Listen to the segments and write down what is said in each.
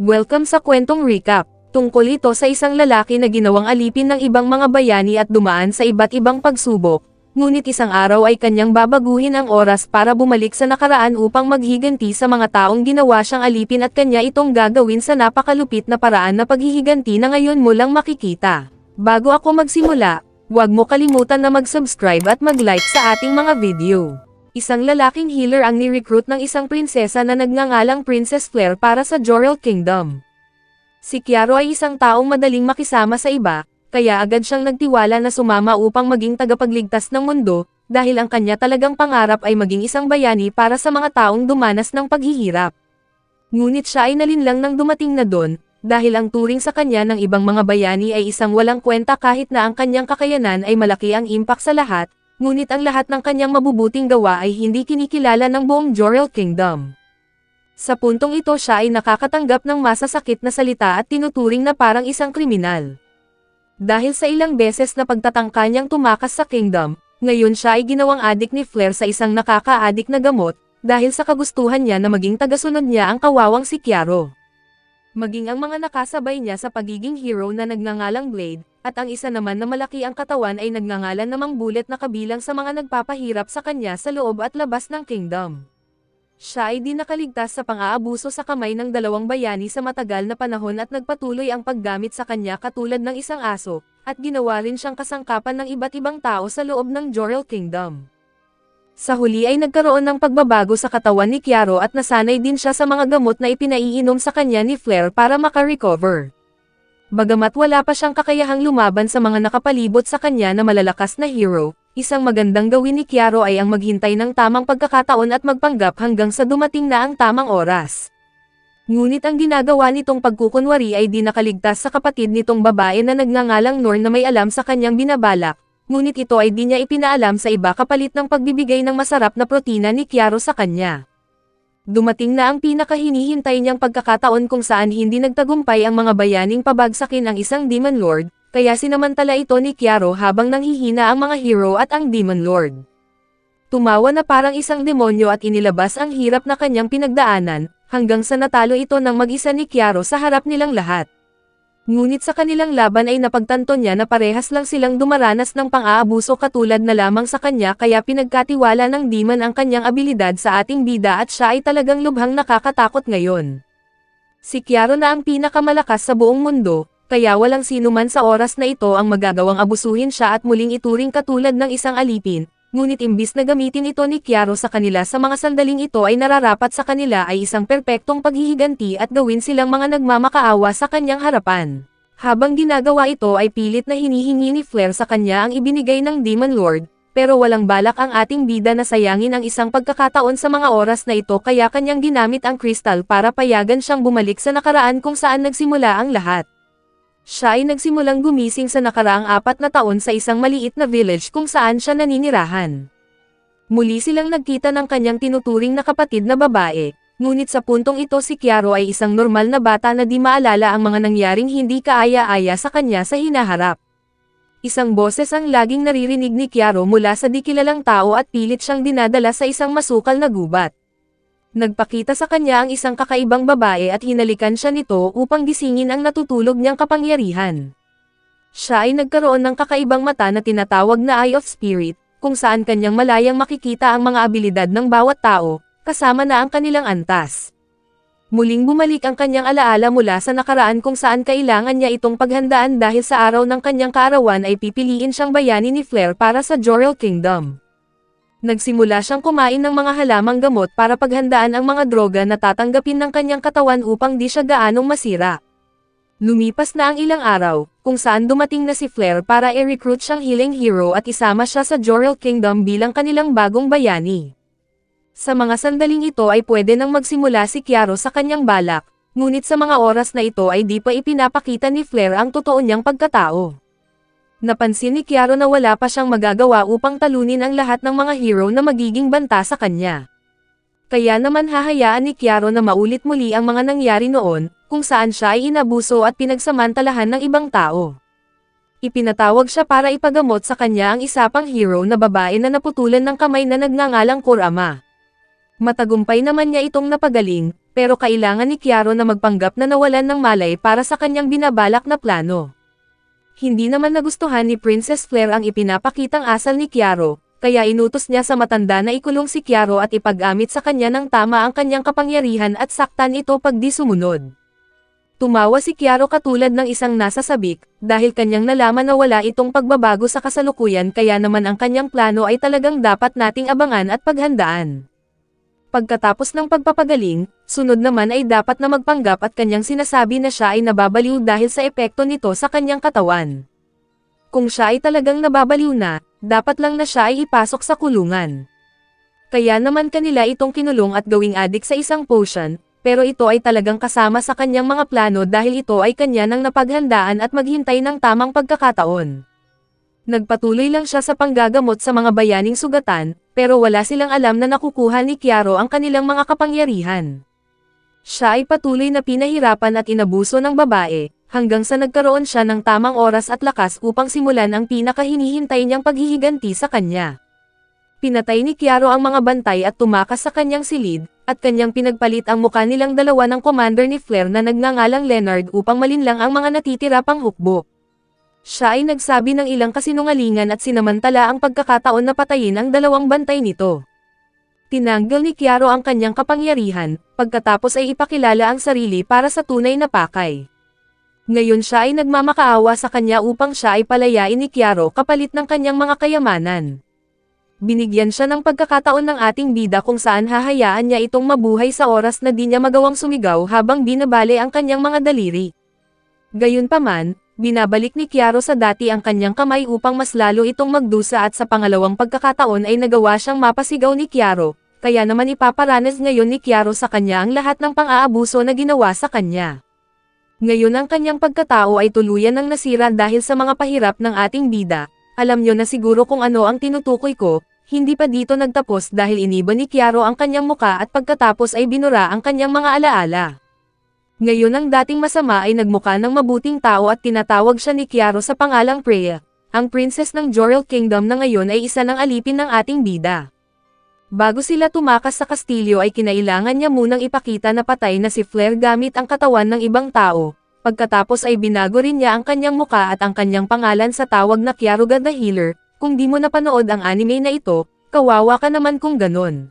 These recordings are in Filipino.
Welcome sa kwentong recap. Tungkol ito sa isang lalaki na ginawang alipin ng ibang mga bayani at dumaan sa iba't ibang pagsubok, ngunit isang araw ay kanyang babaguhin ang oras para bumalik sa nakaraan upang maghiganti sa mga taong ginawa siyang alipin at kanya itong gagawin sa napakalupit na paraan na paghihiganti na ngayon mo lang makikita. Bago ako magsimula, huwag mo kalimutan na mag-subscribe at mag-like sa ating mga video. Isang lalaking healer ang ni-recruit ng isang prinsesa na nagngangalang Princess Flare para sa Jorel Kingdom. Si Kiaro ay isang taong madaling makisama sa iba, kaya agad siyang nagtiwala na sumama upang maging tagapagligtas ng mundo, dahil ang kanya talagang pangarap ay maging isang bayani para sa mga taong dumanas ng paghihirap. Ngunit siya ay nalinlang nang dumating na doon, dahil ang turing sa kanya ng ibang mga bayani ay isang walang kwenta kahit na ang kanyang kakayanan ay malaki ang impact sa lahat. Ngunit ang lahat ng kanyang mabubuting gawa ay hindi kinikilala ng buong Jorel Kingdom. Sa puntong ito siya ay nakakatanggap ng masasakit na salita at tinuturing na parang isang kriminal. Dahil sa ilang beses na pagtatangka niyang tumakas sa kingdom, ngayon siya ay ginawang adik ni Flare sa isang nakaka-adik na gamot, dahil sa kagustuhan niya na maging tagasunod niya ang kawawang si Kiaro. Maging ang mga nakasabay niya sa pagiging hero na nagngangalang Blade, at ang isa naman na malaki ang katawan ay nagngangalan namang Bullet na kabilang sa mga nagpapahirap sa kanya sa loob at labas ng kingdom. Siya ay di nakaligtas sa pang-aabuso sa kamay ng dalawang bayani sa matagal na panahon at nagpatuloy ang paggamit sa kanya katulad ng isang aso, at ginawa rin siyang kasangkapan ng iba't ibang tao sa loob ng Jorel Kingdom. Sa huli ay nagkaroon ng pagbabago sa katawan ni Kiaro at nasanay din siya sa mga gamot na ipinaiinom sa kanya ni Flare para maka-recover. Bagamat wala pa siyang kakayahang lumaban sa mga nakapalibot sa kanya na malalakas na hero, isang magandang gawin ni Kiaro ay ang maghintay ng tamang pagkakataon at magpanggap hanggang sa dumating na ang tamang oras. Ngunit ang ginagawa nitong pagkukunwari ay di nakaligtas sa kapatid nitong babae na nagngangalang Nor na may alam sa kanyang binabalak, ngunit ito ay di niya ipinaalam sa iba kapalit ng pagbibigay ng masarap na protina ni Kiaro sa kanya. Dumating na ang pinakahinihintay niyang pagkakataon kung saan hindi nagtagumpay ang mga bayaning pabagsakin ang isang Demon Lord, kaya sinamantala ito ni Kiaro habang nanghihina ang mga hero at ang Demon Lord. Tumawa na parang isang demonyo at inilabas ang hirap na kanyang pinagdaanan, hanggang sa natalo ito ng mag-isa ni Kiaro sa harap nilang lahat. Ngunit sa kanilang laban ay napagtanto niya na parehas lang silang dumaranas ng pang-aabuso katulad na lamang sa kanya kaya pinagkatiwala ng demon ang kanyang abilidad sa ating bida at siya ay talagang lubhang nakakatakot ngayon. Si Kiaro na ang pinakamalakas sa buong mundo, kaya walang sino man sa oras na ito ang magagawang abusuhin siya at muling ituring katulad ng isang alipin, ngunit imbis na gamitin ito ni Kiaro sa kanila sa mga sandaling ito ay nararapat sa kanila ay isang perpektong paghihiganti at gawin silang mga nagmamakaawa sa kanyang harapan. Habang ginagawa ito ay pilit na hinihingi ni Flare sa kanya ang ibinigay ng Demon Lord, pero walang balak ang ating bida na sayangin ang isang pagkakataon sa mga oras na ito kaya kanyang ginamit ang crystal para payagan siyang bumalik sa nakaraan kung saan nagsimula ang lahat. Siya ay nagsimulang gumising sa nakaraang 4 na taon sa isang maliit na village kung saan siya naninirahan. Muli silang nagkita ng kanyang tinuturing na kapatid na babae, ngunit sa puntong ito si Kiaro ay isang normal na bata na di maalala ang mga nangyaring hindi kaaya-aya sa kanya sa hinaharap. Isang boses ang laging naririnig ni Kiaro mula sa di kilalang tao at pilit siyang dinadala sa isang masukal na gubat. Nagpakita sa kanya ang isang kakaibang babae at hinalikan siya nito upang gisingin ang natutulog niyang kapangyarihan. Siya ay nagkaroon ng kakaibang mata na tinatawag na Eye of Spirit, kung saan kanyang malayang makikita ang mga abilidad ng bawat tao, kasama na ang kanilang antas. Muling bumalik ang kanyang alaala mula sa nakaraan kung saan kailangan niya itong paghandaan dahil sa araw ng kanyang kaarawan ay pipiliin siyang bayani ni Flare para sa Jorel Kingdom. Nagsimula siyang kumain ng mga halamang gamot para paghandaan ang mga droga na tatanggapin ng kanyang katawan upang di siya gaanong masira. Lumipas na ang ilang araw, kung saan dumating na si Flare para i-recruit siyang healing hero at isama siya sa Jorel Kingdom bilang kanilang bagong bayani. Sa mga sandaling ito ay pwede nang magsimula si Kiaro sa kanyang balak, ngunit sa mga oras na ito ay di pa ipinapakita ni Flare ang totoo niyang pagkatao. Napansin ni Kiaro na wala pa siyang magagawa upang talunin ang lahat ng mga hero na magiging banta sa kanya. Kaya naman hahayaan ni Kiaro na maulit muli ang mga nangyari noon, kung saan siya ay inabuso at pinagsamantalahan ng ibang tao. Ipinatawag siya para ipagamot sa kanya ang isa pang hero na babae na naputulan ng kamay na nagngangalang Kurama. Matagumpay naman niya itong napagaling, pero kailangan ni Kiaro na magpanggap na nawalan ng malay para sa kanyang binabalak na plano. Hindi naman nagustuhan ni Princess Flare ang ipinapakitang asal ni Kiaro, kaya inutos niya sa matanda na ikulong si Kiaro at ipag-amit sa kanya ng tama ang kanyang kapangyarihan at saktan ito pag di sumunod. Tumawa si Kiaro katulad ng isang nasa sabik, dahil kanyang nalaman na wala itong pagbabago sa kasalukuyan kaya naman ang kanyang plano ay talagang dapat nating abangan at paghandaan. Pagkatapos ng pagpapagaling, sunod naman ay dapat na magpanggap at kanyang sinasabi na siya ay nababaliw dahil sa epekto nito sa kanyang katawan. Kung siya ay talagang nababaliw na, dapat lang na siya ay ipasok sa kulungan. Kaya naman kanila itong kinulong at gawing adik sa isang potion, pero ito ay talagang kasama sa kanyang mga plano dahil ito ay kanya nang napaghandaan at maghintay ng tamang pagkakataon. Nagpatuloy lang siya sa panggagamot sa mga bayaning sugatan, pero wala silang alam na nakukuha ni Kiaro ang kanilang mga kapangyarihan. Siya ay patuloy na pinahirapan at inabuso ng babae, hanggang sa nagkaroon siya ng tamang oras at lakas upang simulan ang pinakahinihintay niyang paghihiganti sa kanya. Pinatay ni Kiaro ang mga bantay at tumakas sa kanyang silid, at kanyang pinagpalit ang muka nilang dalawa ng commander ni Flare na nagngangalang Leonard upang malinlang ang mga natitira pang hukbo. Siya ay nagsabi ng ilang kasinungalingan at sinamantala ang pagkakataon na patayin ang dalawang bantay nito. Tinanggal ni Kiaro ang kanyang kapangyarihan, pagkatapos ay ipakilala ang sarili para sa tunay na pakay. Ngayon siya ay nagmamakaawa sa kanya upang siya ay palayain ni Kiaro kapalit ng kanyang mga kayamanan. Binigyan siya ng pagkakataon ng ating bida kung saan hahayaan niya itong mabuhay sa oras na di niya magawang sumigaw habang binabale ang kanyang mga daliri. Gayunpaman, binabalik ni Kiaro sa dati ang kanyang kamay upang mas lalo itong magdusa at sa pangalawang pagkakataon ay nagawa siyang mapasigaw ni Kiaro, kaya naman ipaparanas ngayon ni Kiaro sa kanya ang lahat ng pang-aabuso na ginawa sa kanya. Ngayon ang kanyang pagkatao ay tuluyan ng nasira dahil sa mga pahirap ng ating bida. Alam nyo na siguro kung ano ang tinutukoy ko, hindi pa dito nagtapos dahil iniba ni Kiaro ang kanyang muka at pagkatapos ay binura ang kanyang mga alaala. Ngayon ang dating masama ay nagmuka ng mabuting tao at tinatawag siya ni Kiaro sa pangalang Freya, ang princess ng Jorel Kingdom na ngayon ay isa ng alipin ng ating bida. Bago sila tumakas sa kastilyo ay kinailangan niya munang ipakita na patay na si Flare gamit ang katawan ng ibang tao. Pagkatapos ay binago rin niya ang kanyang muka at ang kanyang pangalan sa tawag na Kiaruga the Healer. Kung di mo napanood ang anime na ito, kawawa ka naman kung ganon.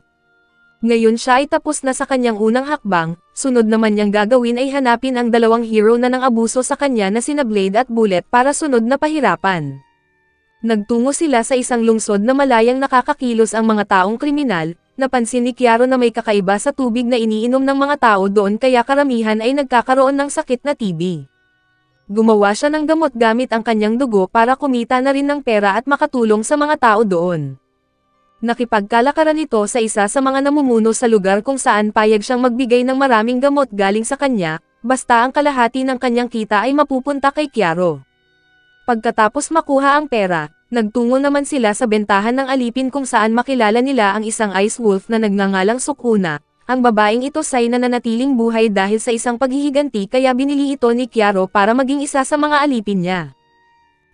Ngayon siya ay tapos na sa kanyang unang hakbang, sunod naman niyang gagawin ay hanapin ang dalawang hero na nang-abuso sa kanya na sina Blade at Bullet para sunod na pahirapan. Nagtungo sila sa isang lungsod na malayang nakakakilos ang mga taong kriminal. Napansin ni Kiaro na may kakaiba sa tubig na iniinom ng mga tao doon kaya karamihan ay nagkakaroon ng sakit na TB. Gumawa siya ng gamot gamit ang kanyang dugo para kumita na rin ng pera at makatulong sa mga tao doon. Nakipagkalakaran ito sa isa sa mga namumuno sa lugar kung saan payag siyang magbigay ng maraming gamot galing sa kanya, basta ang kalahati ng kanyang kita ay mapupunta kay Kiaro. Pagkatapos makuha ang pera, nagtungo naman sila sa bentahan ng alipin kung saan makilala nila ang isang ice wolf na nagngangalang Sukuna. Ang babaeng ito ay nananatiling buhay dahil sa isang paghihiganti kaya binili ito ni Kiaro para maging isa sa mga alipin niya.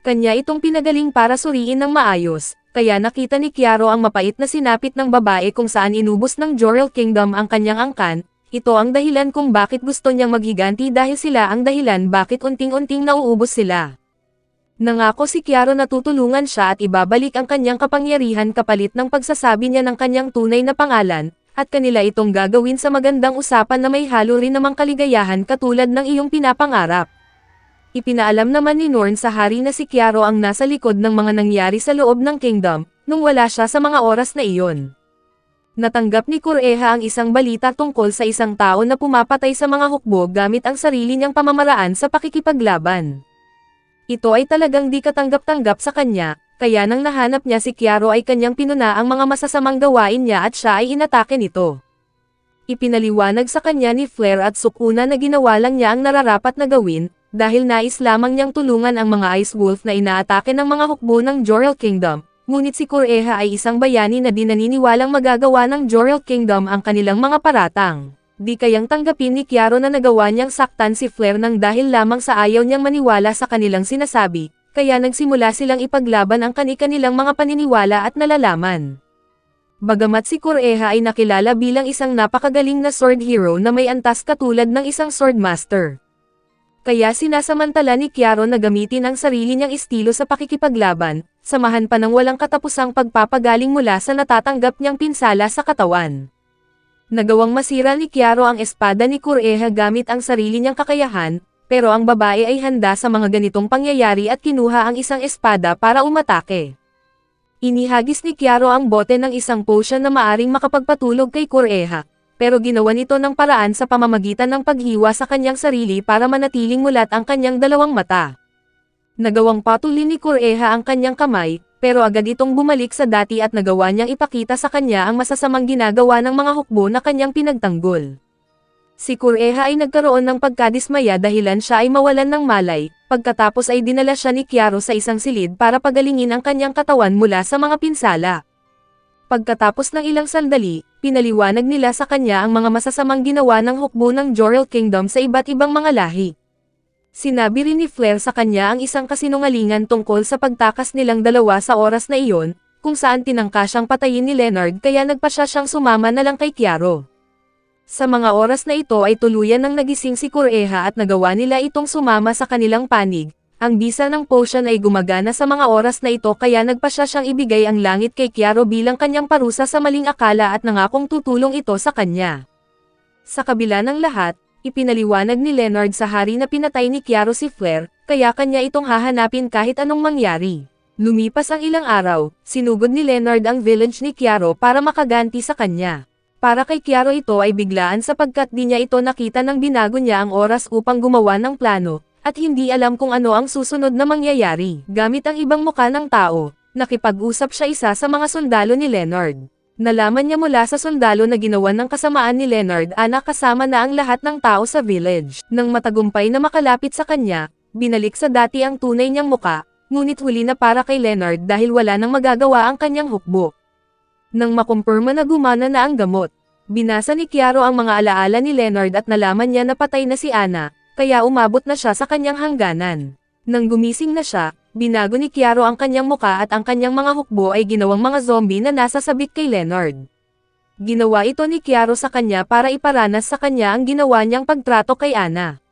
Kanya itong pinagaling para suriin ng maayos, kaya nakita ni Kiaro ang mapait na sinapit ng babae kung saan inubos ng Jorel Kingdom ang kanyang angkan. Ito ang dahilan kung bakit gusto niyang maghiganti dahil sila ang dahilan bakit unting-unting nauubos sila. Nangako si Kiaro na tutulungan siya at ibabalik ang kanyang kapangyarihan kapalit ng pagsasabi niya ng kanyang tunay na pangalan, at kanila itong gagawin sa magandang usapan na may halo rin namang kaligayahan katulad ng iyong pinapangarap. Ipinaalam naman ni Norn sa hari na si Kiaro ang nasa likod ng mga nangyari sa loob ng kingdom, nung wala siya sa mga oras na iyon. Natanggap ni Kureha ang isang balita tungkol sa isang tao na pumapatay sa mga hukbo gamit ang sarili niyang pamamaraan sa pakikipaglaban. Ito ay talagang di katanggap-tanggap sa kanya, kaya nang nahanap niya si Kiaro ay kanyang pinuna ang mga masasamang gawain niya at siya ay inatake nito. Ipinaliwanag sa kanya ni Flare at Sukuna na ginawa lang niya ang nararapat na gawin, dahil nais lamang niyang tulungan ang mga Ice Wolf na inaatake ng mga hukbo ng Jorel Kingdom, ngunit si Kureha ay isang bayani na di naniniwalang magagawa ng Jorel Kingdom ang kanilang mga paratang. Di kayang tanggapin ni Kiaro na nagawa niyang saktan si Flare nang dahil lamang sa ayaw niyang maniwala sa kanilang sinasabi. Kaya nagsimula silang ipaglaban ang kani-kanilang mga paniniwala at nalalaman. Bagamat si Kureha ay nakilala bilang isang napakagaling na sword hero na may antas katulad ng isang sword master. Kaya sinasamantala ni Chiaro na gamitin ang sarili niyang estilo sa pakikipaglaban, samahan pa ng walang katapusang pagpapagaling mula sa natatanggap niyang pinsala sa katawan. Nagawang masira ni Chiaro ang espada ni Kureha gamit ang sarili niyang kakayahan, pero ang babae ay handa sa mga ganitong pangyayari at kinuha ang isang espada para umatake. Inihagis ni Chiaro ang bote ng isang potion na maaring makapagpatulog kay Kureha, pero ginawa nito ng paraan sa pamamagitan ng paghiwa sa kanyang sarili para manatiling mulat ang kanyang dalawang mata. Nagawang patulin ni Kureha ang kanyang kamay, pero agad itong bumalik sa dati at nagawa niyang ipakita sa kanya ang masasamang ginagawa ng mga hukbo na kanyang pinagtanggol. Si Kureha ay nagkaroon ng pagkadismaya dahilan siya ay mawalan ng malay, pagkatapos ay dinala siya ni Chiaro sa isang silid para pagalingin ang kanyang katawan mula sa mga pinsala. Pagkatapos ng ilang sandali, pinaliwanag nila sa kanya ang mga masasamang ginawa ng hukbo ng Jorel Kingdom sa iba't ibang mga lahi. Sinabi rin ni Flare sa kanya ang isang kasinungalingan tungkol sa pagtakas nilang dalawa sa oras na iyon, kung saan tinangka siyang patayin ni Leonard kaya nagpa siyang sumama na lang kay Chiaro. Sa mga oras na ito ay tuluyan ng nagising si Kureha at nagawa nila itong sumama sa kanilang panig. Ang bisa ng potion ay gumagana sa mga oras na ito kaya nagpa siyang ibigay ang langit kay Chiaro bilang kanyang parusa sa maling akala at nangakong tutulong ito sa kanya. Sa kabila ng lahat, ipinaliwanag ni Leonard sa hari na pinatay ni Chiaro si Flare, kaya kanya itong hahanapin kahit anong mangyari. Lumipas ang ilang araw, sinugod ni Leonard ang village ni Chiaro para makaganti sa kanya. Para kay Chiaro ito ay biglaan sapagkat di niya ito nakita nang binago niya ang oras upang gumawa ng plano, at hindi alam kung ano ang susunod na mangyayari. Gamit ang ibang muka ng tao, nakipag-usap siya isa sa mga sundalo ni Leonard. Nalaman niya mula sa sundalo na ginawan ng kasamaan ni Leonard na kasama na ang lahat ng tao sa village. Nang matagumpay na makalapit sa kanya, binalik sa dati ang tunay niyang muka, ngunit huli na para kay Leonard dahil wala nang magagawa ang kanyang hukbo. Nang makumpirma na gumana na ang gamot, binasa ni Chiaro ang mga alaala ni Leonard at nalaman niya na patay na si Ana, kaya umabot na siya sa kanyang hangganan. Nang gumising na siya, binago ni Chiaro ang kanyang muka at ang kanyang mga hukbo ay ginawang mga zombie na nasa sabik kay Leonard. Ginawa ito ni Chiaro sa kanya para iparanas sa kanya ang ginawa niyang pagtrato kay Ana.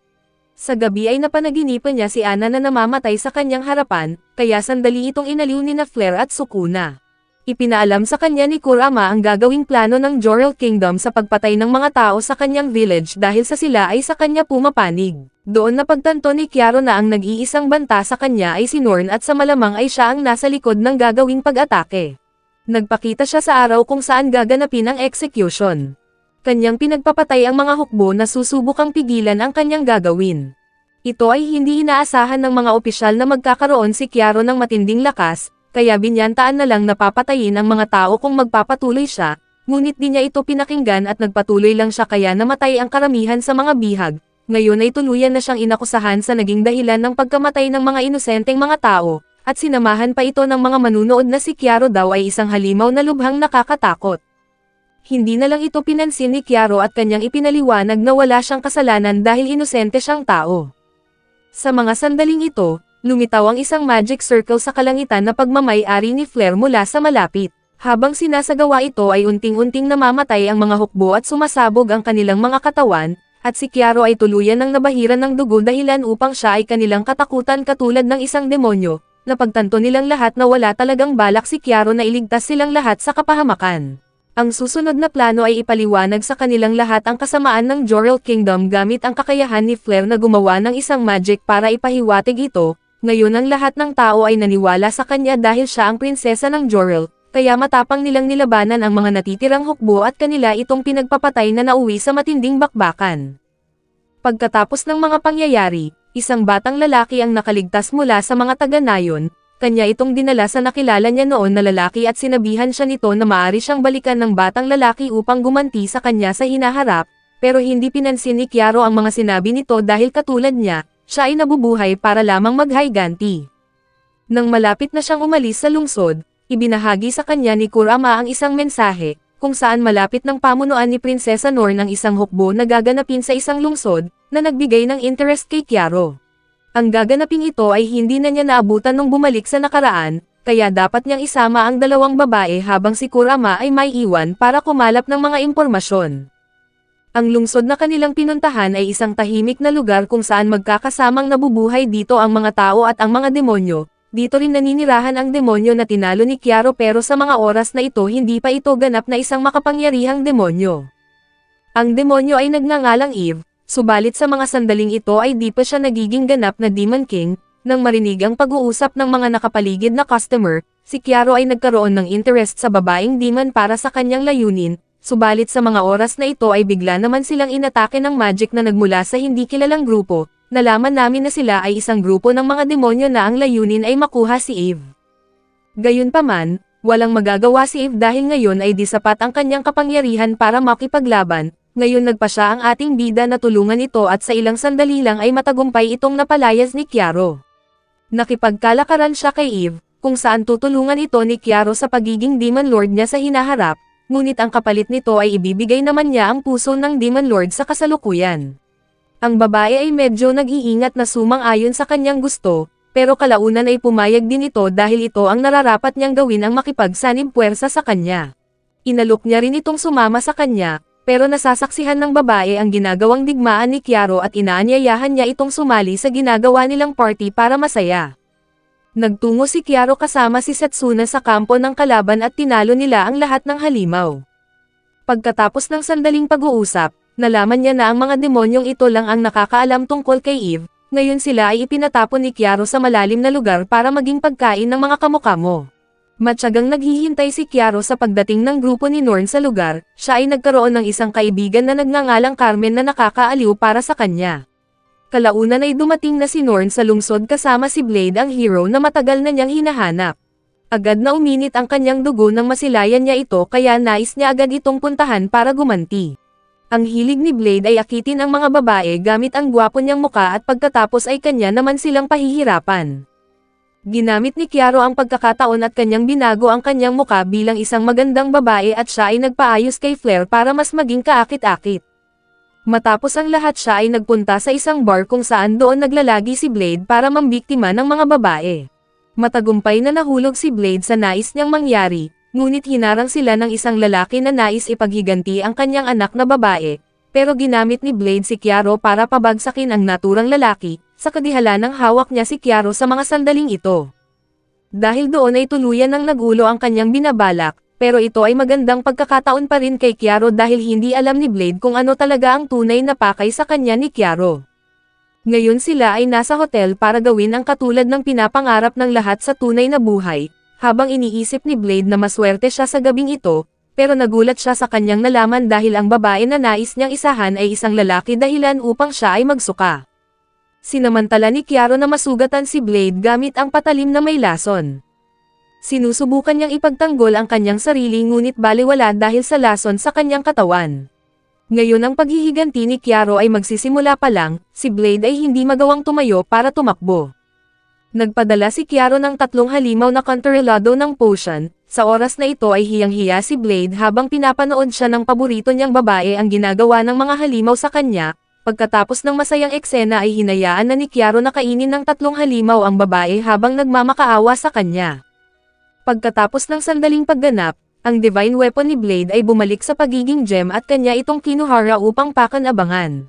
Sa gabi ay napanaginipan niya si Ana na namamatay sa kanyang harapan, kaya sandali itong inaliw ni na Flare at Sukuna. Ipinaalam sa kanya ni Kurama ang gagawing plano ng Jorel Kingdom sa pagpatay ng mga tao sa kanyang village dahil sa sila ay sa kanya pumapanig. Doon napagtanto ni Chiaro na ang nag-iisang banta sa kanya ay si Norn at sa malamang ay siya ang nasa likod ng gagawing pag-atake. Nagpakita siya sa araw kung saan gaganapin ang execution. Kanyang pinagpapatay ang mga hukbo na susubukang pigilan ang kanyang gagawin. Ito ay hindi inaasahan ng mga opisyal na magkakaroon si Chiaro ng matinding lakas, kaya binyantaan na lang napapatayin ang mga tao kung magpapatuloy siya, ngunit di niya ito pinakinggan at nagpatuloy lang siya kaya namatay ang karamihan sa mga bihag. Ngayon ay tuluyan na siyang inakusahan sa naging dahilan ng pagkamatay ng mga inosenteng mga tao, at sinamahan pa ito ng mga manunood na si Chiaro daw ay isang halimaw na lubhang nakakatakot. Hindi na lang ito pinansin ni Chiaro at kanyang ipinaliwanag na wala siyang kasalanan dahil inosente siyang tao. Sa mga sandaling ito, lumitaw ang isang magic circle sa kalangitan na pagmamay-ari ni Flare mula sa malapit. Habang sinasagawa ito ay unting-unting namamatay ang mga hukbo at sumasabog ang kanilang mga katawan, at si Chiaro ay tuluyan ng nabahiran ng dugo dahilan upang siya ay kanilang katakutan katulad ng isang demonyo. Napagtanto nilang lahat na wala talagang balak si Chiaro na iligtas silang lahat sa kapahamakan. Ang susunod na plano ay ipaliwanag sa kanilang lahat ang kasamaan ng Jorel Kingdom gamit ang kakayahan ni Flare na gumawa ng isang magic para ipahiwatig ito. Ngayon ang lahat ng tao ay naniwala sa kanya dahil siya ang prinsesa ng Jorel, kaya matapang nilang nilabanan ang mga natitirang hukbo at kanila itong pinagpapatay na nauwi sa matinding bakbakan. Pagkatapos ng mga pangyayari, isang batang lalaki ang nakaligtas mula sa mga taga-nayon, kanya itong dinala sa nakilala niya noon na lalaki at sinabihan siya nito na maaari siyang balikan ng batang lalaki upang gumanti sa kanya sa hinaharap, pero hindi pinansin ni Chiaro ang mga sinabi nito dahil katulad niya, siya ay nabubuhay para lamang maghiganti. Nang malapit na siyang umalis sa lungsod, ibinahagi sa kanya ni Kurama ang isang mensahe, kung saan malapit ng pamunuan ni Prinsesa Norn ang isang hukbo na gaganapin sa isang lungsod, na nagbigay ng interest kay Chiaro. Ang gaganaping ito ay hindi na niya naabutan nung bumalik sa nakaraan, kaya dapat niyang isama ang dalawang babae habang si Kurama ay may iwan para kumalap ng mga impormasyon. Ang lungsod na kanilang pinuntahan ay isang tahimik na lugar kung saan magkakasamang nabubuhay dito ang mga tao at ang mga demonyo. Dito rin naninirahan ang demonyo na tinalo ni Kiaro, pero sa mga oras na ito hindi pa ito ganap na isang makapangyarihang demonyo. Ang demonyo ay nagngangalang Eve, subalit sa mga sandaling ito ay di pa siya nagiging ganap na Demon King. Nang marinig ang pag-uusap ng mga nakapaligid na customer, si Kiaro ay nagkaroon ng interest sa babaeng demon para sa kanyang layunin, subalit sa mga oras na ito ay bigla naman silang inatake ng magic na nagmula sa hindi kilalang grupo. Nalaman namin na sila ay isang grupo ng mga demonyo na ang layunin ay makuha si Eve. Gayunpaman, walang magagawa si Eve dahil ngayon ay di sapat ang kanyang kapangyarihan para makipaglaban. Ngayon nagpa siya ang ating bida na tulungan ito at sa ilang sandali lang ay matagumpay itong napalayas ni Kiaro. Nakipagkalakaran siya kay Eve, kung saan tutulungan ito ni Kiaro sa pagiging Demon Lord niya sa hinaharap, ngunit ang kapalit nito ay ibibigay naman niya ang puso ng Demon Lord sa kasalukuyan. Ang babae ay medyo nag-iingat na sumang-ayon sa kanyang gusto, pero kalaunan ay pumayag din ito dahil ito ang nararapat niyang gawin ang makipagsanib puwersa sa kanya. Inalok niya rin itong sumama sa kanya, pero nasasaksihan ng babae ang ginagawang digmaan ni Kiaro at inaanyayahan niya itong sumali sa ginagawa nilang party para masaya. Nagtungo si Kiaro kasama si Setsuna sa kampo ng kalaban at tinalo nila ang lahat ng halimaw. Pagkatapos ng sandaling pag-uusap, nalaman niya na ang mga demonyong ito lang ang nakakaalam tungkol kay Eve. Ngayon sila ay ipinatapon ni Kiaro sa malalim na lugar para maging pagkain ng mga kamukamo. Matyagang naghihintay si Kiaro sa pagdating ng grupo ni Norn sa lugar. Siya ay nagkaroon ng isang kaibigan na nagngangalang Carmen na nakakaaliw para sa kanya. Kalaunan ay dumating na si Norn sa lungsod kasama si Blade, ang hero na matagal na niyang hinahanap. Agad na uminit ang kanyang dugo nang masilayan niya ito, kaya nais niya agad itong puntahan para gumanti. Ang hilig ni Blade ay akitin ang mga babae gamit ang gwapo niyang muka at pagkatapos ay kanya naman silang pahihirapan. Ginamit ni Kiaro ang pagkakataon at kanyang binago ang kanyang muka bilang isang magandang babae at siya ay nagpaayos kay Flare para mas maging kaakit-akit. Matapos ang lahat siya ay nagpunta sa isang bar kung saan doon naglalagi si Blade para mambiktima ng mga babae. Matagumpay na nahulog si Blade sa nais niyang mangyari, ngunit hinarang sila ng isang lalaki na nais ipaghiganti ang kanyang anak na babae, pero ginamit ni Blade si Kiaro para pabagsakin ang naturang lalaki. Sa kadihala ng hawak niya si Kiaro sa mga sandaling ito. Dahil doon ay tuluyan ng nagulo ang kanyang binabalak, pero ito ay magandang pagkakataon pa rin kay Kiaro dahil hindi alam ni Blade kung ano talaga ang tunay na pakay sa kanya ni Kiaro. Ngayon sila ay nasa hotel para gawin ang katulad ng pinapangarap ng lahat sa tunay na buhay, habang iniisip ni Blade na maswerte siya sa gabing ito, pero nagulat siya sa kanyang nalaman dahil ang babae na nais niyang isahan ay isang lalaki dahilan upang siya ay magsuka. Sinamantala ni Kiaro na masugatan si Blade gamit ang patalim na may lason. Sinusubukan niyang ipagtanggol ang kanyang sarili ngunit balewala dahil sa lason sa kanyang katawan. Ngayon ang paghihiganti ni Kiaro ay magsisimula pa lang, si Blade ay hindi magawang tumayo para tumakbo. Nagpadala si Kiaro ng 3 halimaw na counterelado ng potion. Sa oras na ito ay hiyang-hiya si Blade habang pinapanood siya ng paborito niyang babae ang ginagawa ng mga halimaw sa kanya. Pagkatapos ng masayang eksena ay hinayaan na ni Kiaro na kainin ng 3 halimaw ang babae habang nagmamakaawa sa kanya. Pagkatapos ng sandaling pagganap, ang divine weapon ni Blade ay bumalik sa pagiging gem at kanya itong kinuhara upang pakan-abangan.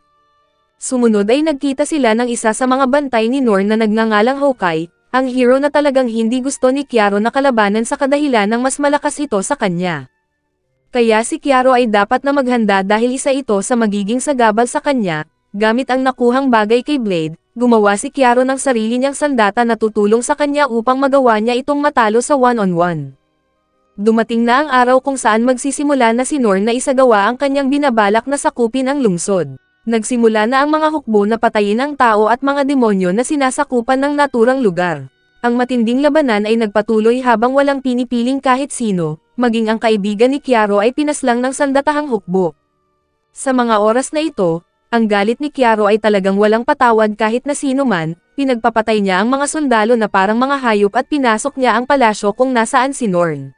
Sumunod ay nagkita sila ng isa sa mga bantay ni Norn na nagngangalang Hawkeye, ang hero na talagang hindi gusto ni Kiaro na kalabanan sa kadahilan ng mas malakas ito sa kanya. Kaya si Kiaro ay dapat na maghanda dahil isa ito sa magiging sagabal sa kanya. Gamit ang nakuhang bagay kay Blade, gumawa si Kiaro ng sarili niyang sandata na tutulong sa kanya upang magawa niya itong matalo sa one-on-one. Dumating na ang araw kung saan magsisimula na si Norn na isagawa ang kanyang binabalak na sakupin ang lungsod. Nagsimula na ang mga hukbo na patayin ang tao at mga demonyo na sinasakupan ng naturang lugar. Ang matinding labanan ay nagpatuloy habang walang pinipiling kahit sino. Maging ang kaibigan ni Kiaro ay pinaslang ng sandatahang hukbo. Sa mga oras na ito, ang galit ni Kiaro ay talagang walang patawad kahit na sino man, pinagpapatay niya ang mga sundalo na parang mga hayop at pinasok niya ang palasyo kung nasaan si Norn.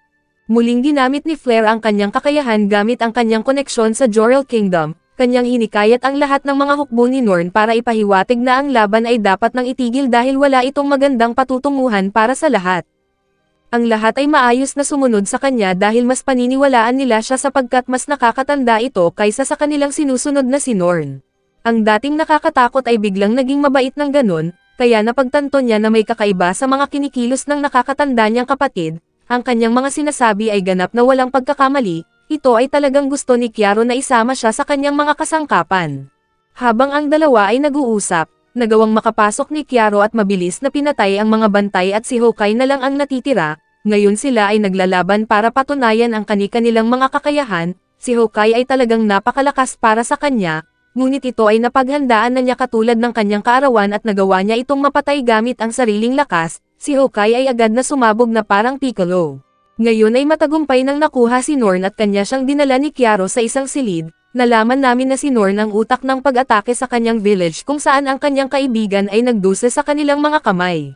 Muling ginamit ni Flare ang kanyang kakayahan gamit ang kanyang koneksyon sa Jorel Kingdom, kanyang hinikayat ang lahat ng mga hukbo ni Norn para ipahiwatig na ang laban ay dapat nang itigil dahil wala itong magandang patutunguhan para sa lahat. Ang lahat ay maayos na sumunod sa kanya dahil mas paniniwalaan nila siya sapagkat mas nakakatanda ito kaysa sa kanilang sinusunod na si Norn. Ang dating nakakatakot ay biglang naging mabait ng ganun, kaya napagtanto niya na may kakaiba sa mga kinikilos ng nakakatanda niyang kapatid, ang kanyang mga sinasabi ay ganap na walang pagkakamali, ito ay talagang gusto ni Kiaro na isama siya sa kanyang mga kasangkapan. Habang ang dalawa ay nag-uusap, nagawang makapasok ni Kiaro at mabilis na pinatay ang mga bantay at si Hokage na lang ang natitira, ngayon sila ay naglalaban para patunayan ang kani-kanilang mga kakayahan, si Hokage ay talagang napakalakas para sa kanya, ngunit ito ay napaghandaan na niya katulad ng kanyang kaarawan at nagawa niya itong mapatay gamit ang sariling lakas, si Hokage ay agad na sumabog na parang Piccolo. Ngayon ay matagumpay nang nakuha si Norn at kanya siyang dinala ni Kiaro sa isang silid. Nalaman namin na si Norn ang utak ng pag-atake sa kanyang village kung saan ang kanyang kaibigan ay nagdusa sa kanilang mga kamay.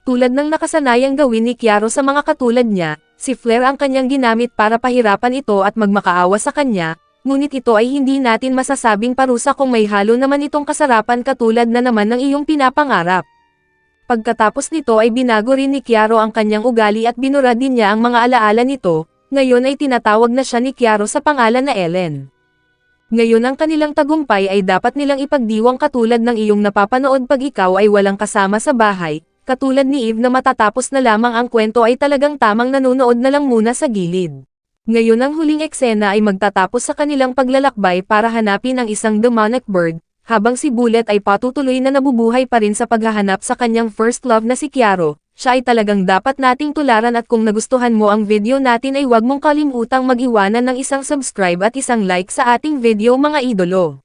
Tulad ng nakasanayang gawin ni Kiaro sa mga katulad niya, si Flare ang kanyang ginamit para pahirapan ito at magmakaawa sa kanya, ngunit ito ay hindi natin masasabing parusa kung may halo naman itong kasarapan katulad na naman ng iyong pinapangarap. Pagkatapos nito ay binago rin ni Kiaro ang kanyang ugali at binura din niya ang mga alaala nito, ngayon ay tinatawag na siya ni Kiaro sa pangalan na Ellen. Ngayon ang kanilang tagumpay ay dapat nilang ipagdiwang katulad ng iyong napapanood pag ikaw ay walang kasama sa bahay, katulad ni Eve na matatapos na lamang ang kwento ay talagang tamang nanonood na lang muna sa gilid. Ngayon ang huling eksena ay magtatapos sa kanilang paglalakbay para hanapin ang isang demonic bird, habang si Bullet ay patutuloy na nabubuhay pa rin sa paghahanap sa kanyang first love na si Kiaro. Siya ay talagang dapat nating tularan at kung nagustuhan mo ang video natin ay huwag mong kalimutang mag-iwanan ng isang subscribe at isang like sa ating video mga idolo.